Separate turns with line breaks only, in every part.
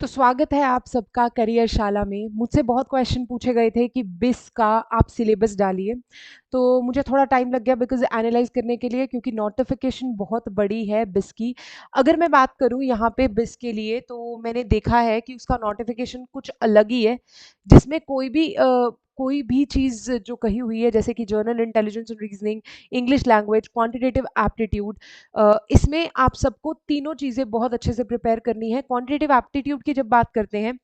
तो स्वागत है आप सबका करियर शाला में। मुझसे बहुत क्वेश्चन पूछे गए थे कि बिस का आप सिलेबस डालिए। तो मुझे थोड़ा टाइम लग गया बिकॉज़ एनालाइज़ करने के लिए, क्योंकि नोटिफ़िकेशन बहुत बड़ी है बिस की। अगर मैं बात करूँ यहाँ पे बिस के लिए, तो मैंने देखा है कि उसका नोटिफ़िकेशन कुछ अलग ही है, जिसमें कोई भी चीज़ जो कही हुई है, जैसे कि journal intelligence and reasoning, English language, quantitative aptitude, इसमें आप सबको तीनों चीज़ें बहुत अच्छे से प्रिपेयर करनी है। क्वांटिटेटिव एप्टीट्यूड की जब बात करते हैं,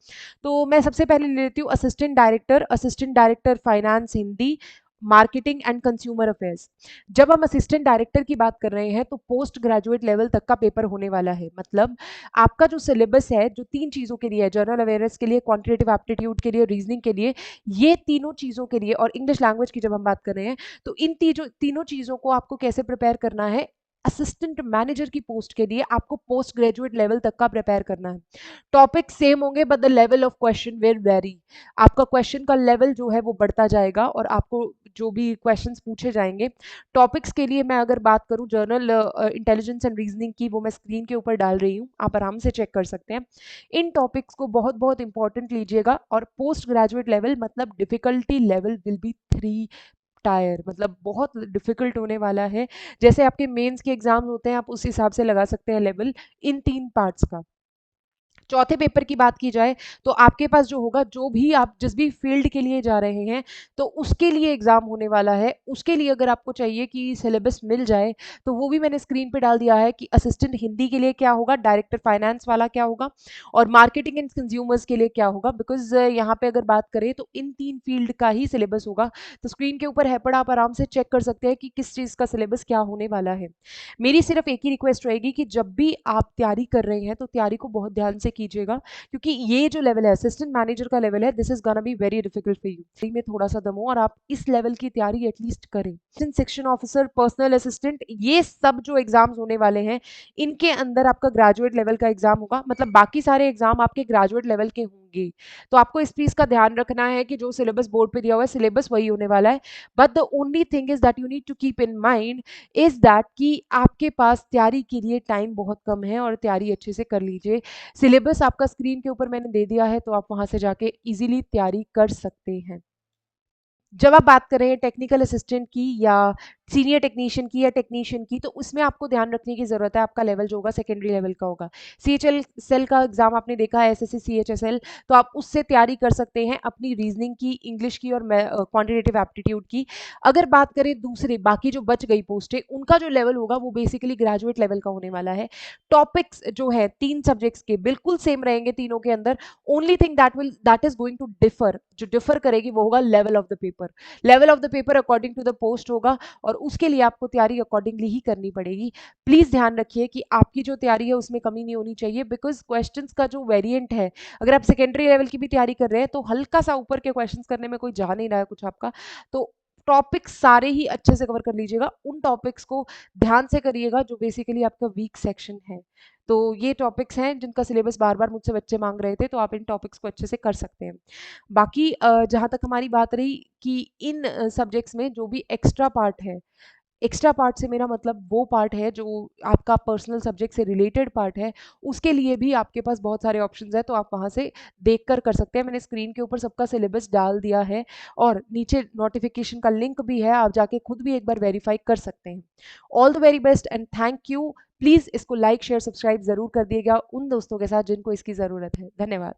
तो मैं सबसे पहले ले लेती हूँ assistant director finance Hindi, marketing and consumer affairs. जब हम असिस्टेंट डायरेक्टर की बात कर रहे हैं, तो पोस्ट ग्रेजुएट लेवल तक का पेपर होने वाला है। मतलब आपका जो सिलेबस है, जो 3 चीज़ों के लिए है, जनरल अवेयरनेस के लिए, क्वांटिटेटिव एप्टीट्यूड के लिए, रीजनिंग के लिए, ये तीनों चीज़ों के लिए, और इंग्लिश लैंग्वेज की जब हम बात कर रहे हैं, तो इन तीनों चीज़ों को आपको कैसे प्रिपेयर करना है। असिस्टेंट मैनेजर की पोस्ट के लिए आपको पोस्ट ग्रेजुएट लेवल तक का प्रिपेयर करना है। टॉपिक सेम होंगे but the level of question will very. आपका क्वेश्चन का लेवल जो है वो बढ़ता जाएगा, और आपको जो भी क्वेश्चंस पूछे जाएंगे, टॉपिक्स के लिए मैं अगर बात करूं जर्नल इंटेलिजेंस एंड रीजनिंग की, वो मैं स्क्रीन के ऊपर डाल रही हूं, आप आराम से चेक कर सकते हैं। इन टॉपिक्स को बहुत बहुत इंपॉर्टेंट लीजिएगा। और पोस्ट ग्रेजुएट लेवल मतलब difficulty level will be 3 tyre, मतलब बहुत डिफिकल्ट होने वाला है। जैसे आपके मेंस के एग्जाम्स होते हैं, आप उस हिसाब से लगा सकते हैं लेवल इन 3 पार्ट्स का। चौथे पेपर की बात की जाए, तो आपके पास जो होगा, जो भी आप जिस भी फील्ड के लिए जा रहे हैं, तो उसके लिए एग्जाम होने वाला है। उसके लिए अगर आपको चाहिए कि सिलेबस मिल जाए, तो वो भी मैंने स्क्रीन पे डाल दिया है कि असिस्टेंट हिंदी के लिए क्या होगा, डायरेक्टर फाइनेंस वाला क्या होगा, और मार्केटिंग एंड कंज्यूमर्स के लिए क्या होगा। बिकॉज यहाँ पे अगर बात करें तो इन 3 फील्ड का ही सिलेबस होगा। तो स्क्रीन के ऊपर है पड़ा, आप आराम से चेक कर सकते हैं कि किस चीज़ का सिलेबस क्या होने वाला है। मेरी सिर्फ एक ही रिक्वेस्ट रहेगी कि जब भी आप तैयारी कर रहे हैं, तो तैयारी को बहुत ध्यान से कीजिएगा, क्योंकि ये जो लेवल है, असिस्टेंट मैनेजर का लेवल है, this is gonna be very difficult for you. में थोड़ा सा दम हो और आप इस लेवल की तैयारी एटलीस्ट करें। सेक्शन ऑफिसर, पर्सनल असिस्टेंट, ये सब जो एग्जाम्स होने वाले हैं, इनके अंदर आपका ग्रेजुएट लेवल का एग्जाम होगा। मतलब बाकी सारे एग्जाम आपके ग्रेजुएट लेवल के होंगे। तो आपको इस चीज का ध्यान रखना है कि जो सिलेबस बोर्ड पे दिया हुआ है, सिलेबस वही होने वाला है। But the only thing is that you need to keep in mind is that कि आपके पास तैयारी के लिए टाइम बहुत कम है, और तैयारी अच्छे से कर लीजिए। सिलेबस आपका स्क्रीन के ऊपर मैंने दे दिया है, तो आप वहां से जाके इजीली तैयारी कर सकते हैं। जब आप बात कर रहे हैं टेक्निकल असिस्टेंट की, या सीनियर टेक्नीशियन की, या टेक्नीशियन की, तो उसमें आपको ध्यान रखने की जरूरत है। आपका लेवल जो होगा सेकेंडरी लेवल का होगा। सीएचएल सेल का एग्जाम आपने देखा है, एसएससी सीएचएसएल, तो आप उससे तैयारी कर सकते हैं अपनी रीजनिंग की, इंग्लिश की, और क्वांटिटेटिव एप्टीट्यूड की। अगर बात करें दूसरे बाकी जो बच गई पोस्टें, उनका जो लेवल होगा वो बेसिकली ग्रेजुएट लेवल का होने वाला है। टॉपिक्स जो है 3 सब्जेक्ट्स के बिल्कुल सेम रहेंगे तीनों के अंदर। Only thing that is going to differ, जो डिफर करेगी वो होगा level of the paper. Level of the paper according to the post होगा, और उसके लिए आपको तैयारी अकॉर्डिंगली ही करनी पड़ेगी। प्लीज ध्यान रखिए कि आपकी जो तैयारी है उसमें कमी नहीं होनी चाहिए, बिकॉज क्वेश्चंस का जो वेरिएंट है, अगर आप सेकेंडरी लेवल की भी तैयारी कर रहे हैं, तो हल्का सा ऊपर के क्वेश्चंस करने में कोई जा नहीं रहा है कुछ आपका। तो टॉपिक्स सारे ही अच्छे से कवर कर लीजिएगा, उन टॉपिक्स को ध्यान से करिएगा जो बेसिकली आपका वीक सेक्शन है। तो ये टॉपिक्स हैं जिनका सिलेबस बार बार मुझसे बच्चे मांग रहे थे, तो आप इन टॉपिक्स को अच्छे से कर सकते हैं। बाकी जहाँ तक हमारी बात रही कि इन सब्जेक्ट्स में जो भी एक्स्ट्रा पार्ट है, एक्स्ट्रा पार्ट से मेरा मतलब वो पार्ट है जो आपका पर्सनल सब्जेक्ट से रिलेटेड पार्ट है, उसके लिए भी आपके पास बहुत सारे ऑप्शंस हैं, तो आप वहाँ से देख कर सकते हैं। मैंने स्क्रीन के ऊपर सबका सिलेबस डाल दिया है, और नीचे नोटिफिकेशन का लिंक भी है, आप जाके खुद भी एक बार वेरीफाई कर सकते हैं। All the very best and thank you. Please इसको लाइक शेयर सब्सक्राइब ज़रूर कर दिएगा उन दोस्तों के साथ जिनको इसकी ज़रूरत है। धन्यवाद।